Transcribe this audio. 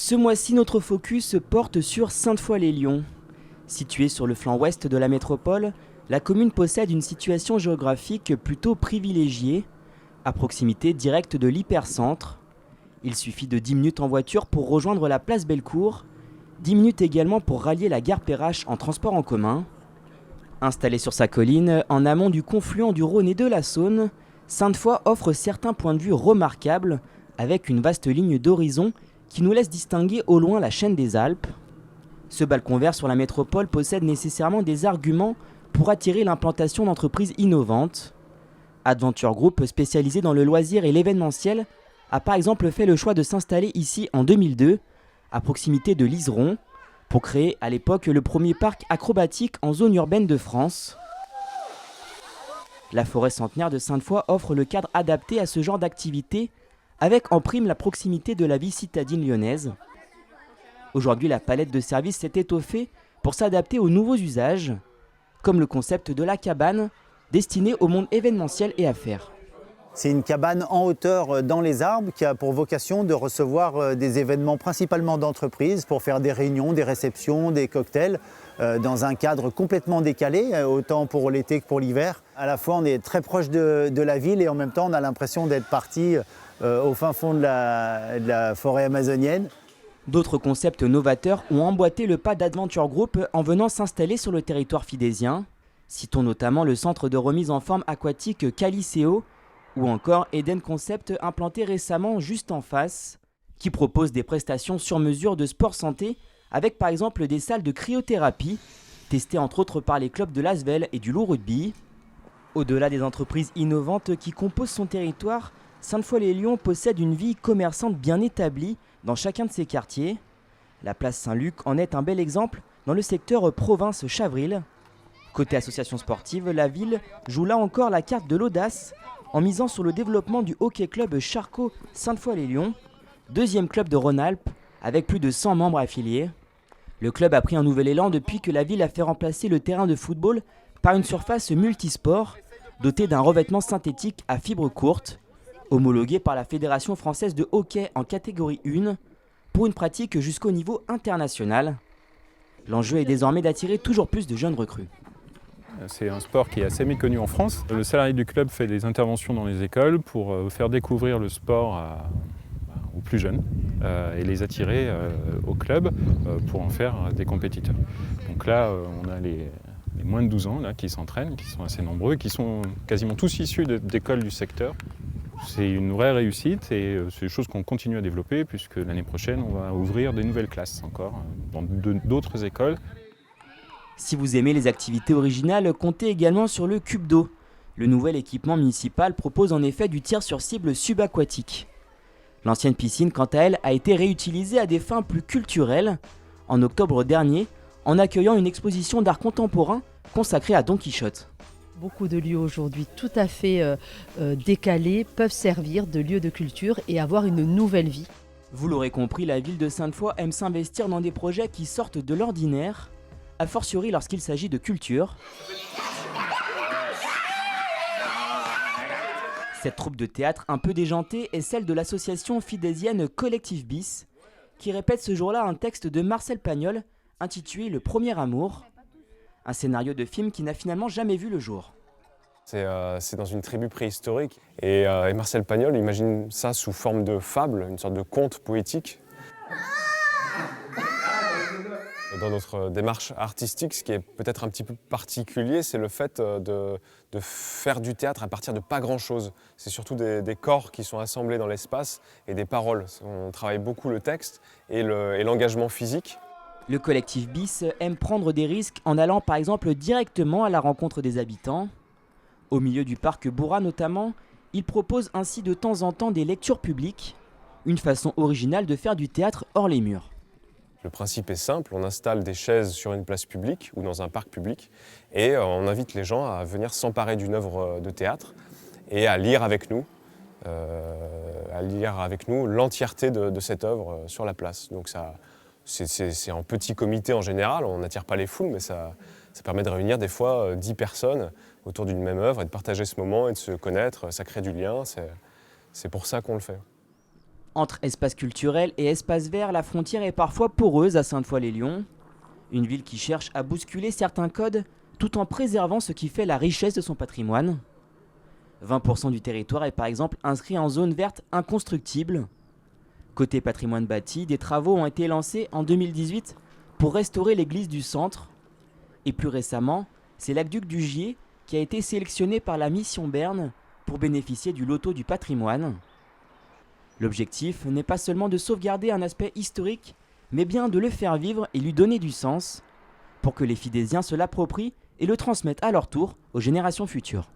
Ce mois-ci, notre focus se porte sur Sainte-Foy-lès-Lyon. Située sur le flanc ouest de la métropole, la commune possède une situation géographique plutôt privilégiée, à proximité directe de l'hypercentre. Il suffit de 10 minutes en voiture pour rejoindre la place Bellecour, 10 minutes également pour rallier la gare Perrache en transport en commun. Installée sur sa colline, en amont du confluent du Rhône et de la Saône, Sainte-Foy offre certains points de vue remarquables, avec une vaste ligne d'horizon qui nous laisse distinguer au loin la chaîne des Alpes. Ce balcon vert sur la métropole possède nécessairement des arguments pour attirer l'implantation d'entreprises innovantes. Adventure Group, spécialisé dans le loisir et l'événementiel, a par exemple fait le choix de s'installer ici en 2002, à proximité de Liseron, pour créer à l'époque le premier parc acrobatique en zone urbaine de France. La forêt centenaire de Sainte-Foy offre le cadre adapté à ce genre d'activité, avec en prime la proximité de la vie citadine lyonnaise. Aujourd'hui, la palette de services s'est étoffée pour s'adapter aux nouveaux usages, comme le concept de la cabane, destinée au monde événementiel et affaires. C'est une cabane en hauteur dans les arbres qui a pour vocation de recevoir des événements principalement d'entreprises pour faire des réunions, des réceptions, des cocktails dans un cadre complètement décalé, autant pour l'été que pour l'hiver. À la fois on est très proche de la ville et en même temps on a l'impression d'être parti au fin fond de la forêt amazonienne. D'autres concepts novateurs ont emboîté le pas d'Adventure Group en venant s'installer sur le territoire fidésien. Citons notamment le centre de remise en forme aquatique Caliceo ou encore Eden Concept implanté récemment juste en face, qui propose des prestations sur mesure de sport santé avec par exemple des salles de cryothérapie, testées entre autres par les clubs de l'Asvel et du Loup Rugby. Au-delà des entreprises innovantes qui composent son territoire, Sainte-Foy-lès-Lyon possède une vie commerçante bien établie dans chacun de ses quartiers. La place Saint-Luc en est un bel exemple dans le secteur province Chavril. Côté association sportive, la ville joue là encore la carte de l'audace en misant sur le développement du hockey club Charcot Sainte-Foy-lès-Lyon, deuxième club de Rhône-Alpes avec plus de 100 membres affiliés. Le club a pris un nouvel élan depuis que la ville a fait remplacer le terrain de football par une surface multisport dotée d'un revêtement synthétique à fibres courtes, homologué par la Fédération française de hockey en catégorie 1 pour une pratique jusqu'au niveau international. L'enjeu est désormais d'attirer toujours plus de jeunes recrues. C'est un sport qui est assez méconnu en France. Le salarié du club fait des interventions dans les écoles pour faire découvrir le sport aux plus jeunes et les attirer au club pour en faire des compétiteurs. Donc là, on a les moins de 12 ans là, qui s'entraînent, qui sont assez nombreux, qui sont quasiment tous issus d'écoles du secteur. C'est une vraie réussite et c'est des choses qu'on continue à développer puisque l'année prochaine, on va ouvrir des nouvelles classes encore dans d'autres écoles. Si vous aimez les activités originales, comptez également sur le Cube d'eau. Le nouvel équipement municipal propose en effet du tir sur cible subaquatique. L'ancienne piscine, quant à elle, a été réutilisée à des fins plus culturelles, en octobre dernier, en accueillant une exposition d'art contemporain consacrée à Don Quichotte. Beaucoup de lieux aujourd'hui tout à fait décalés peuvent servir de lieux de culture et avoir une nouvelle vie. Vous l'aurez compris, la ville de Sainte-Foy aime s'investir dans des projets qui sortent de l'ordinaire, a fortiori lorsqu'il s'agit de culture. Cette troupe de théâtre un peu déjantée est celle de l'association fidésienne Collectif Bis, qui répète ce jour-là un texte de Marcel Pagnol intitulé Le Premier Amour, un scénario de film qui n'a finalement jamais vu le jour. C'est dans une tribu préhistorique et Marcel Pagnol imagine ça sous forme de fable, une sorte de conte poétique. Dans notre démarche artistique, ce qui est peut-être un petit peu particulier, c'est le fait de faire du théâtre à partir de pas grand-chose. C'est surtout des corps qui sont assemblés dans l'espace et des paroles. On travaille beaucoup le texte et l'engagement physique. Le collectif Bis aime prendre des risques en allant par exemple directement à la rencontre des habitants. Au milieu du parc Bourra notamment, il propose ainsi de temps en temps des lectures publiques, une façon originale de faire du théâtre hors les murs. Le principe est simple, on installe des chaises sur une place publique ou dans un parc public et on invite les gens à venir s'emparer d'une œuvre de théâtre et à lire avec nous l'entièreté de cette œuvre sur la place. Donc c'est en petit comité en général, on n'attire pas les foules, mais ça permet de réunir des fois 10 personnes autour d'une même œuvre et de partager ce moment et de se connaître, ça crée du lien, c'est pour ça qu'on le fait. Entre espace culturel et espace vert, la frontière est parfois poreuse à Sainte-Foy-les-Lyons. Une ville qui cherche à bousculer certains codes tout en préservant ce qui fait la richesse de son patrimoine. 20% du territoire est par exemple inscrit en zone verte inconstructible. Côté patrimoine bâti, des travaux ont été lancés en 2018 pour restaurer l'église du centre. Et plus récemment, c'est l'aqueduc du Gier qui a été sélectionné par la mission Berne pour bénéficier du loto du patrimoine. L'objectif n'est pas seulement de sauvegarder un aspect historique, mais bien de le faire vivre et lui donner du sens, pour que les Fidésiens se l'approprient et le transmettent à leur tour aux générations futures.